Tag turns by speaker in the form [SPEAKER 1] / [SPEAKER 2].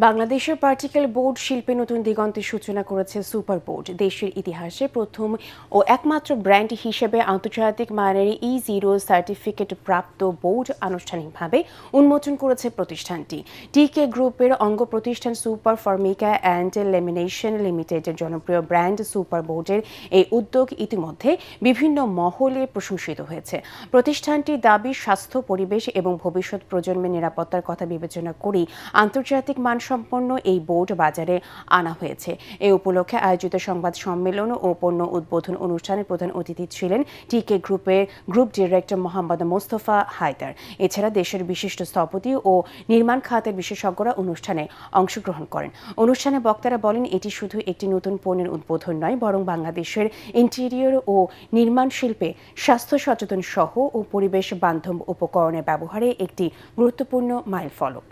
[SPEAKER 1] বাংলাদেশের particle board শিল্পে নতুন দিগন্তের সূচনা করেছে সুপার বোর্ড। দেশের ইতিহাসে প্রথম ও একমাত্র ব্র্যান্ড হিসেবে আন্তর্জাতিক মানের E0 সার্টিফিকেট প্রাপ্ত বোর্ড আনুষ্ঠানিকভাবে উন্মোচন করেছে প্রতিষ্ঠানটি। টিকে গ্রুপের অঙ্গ প্রতিষ্ঠান সুপার ফর্মিকা অ্যান্ড লেমিনেশন লিমিটেডের জনপ্রিয় ব্র্যান্ড সুপার বোর্ডের এই উদ্যোগ ইতিমধ্যে বিভিন্ন মহলে প্রশংসিত হয়েছে। প্রতিষ্ঠানটির দাবি, স্বাস্থ্য, পরিবেশ এবং ভবিষ্যৎ প্রজন্মের নিরাপত্তার কথা বিবেচনা করেই আন্তর্জাতিক মানসম্পন্ন এই বোর্ড বাজারে আনা হয়েছে। এ উপলক্ষে আয়োজিত সংবাদ সম্মেলন ও পণ্য উদ্বোধন অনুষ্ঠানে প্রধান অতিথি ছিলেন টিকে গ্রুপের group director Mohammad Mostafa Haider. এছাড়া দেশের বিশিষ্ট স্থপতি ও নির্মাণ খাতের বিশেষজ্ঞরা অনুষ্ঠানে অংশগ্রহণ করেন। অনুষ্ঠানে বক্তারা বলেন, এটি শুধু একটি নতুন পণ্যের উদ্বোধন নয়, বরং বাংলাদেশের ইন্টেরিয়র ও নির্মাণ শিল্পে স্বাস্থ্য সচেতন সহ ও পরিবেশ বান্ধব উপকরণের ব্যবহারে একটি গুরুত্বপূর্ণ মাইলফলক।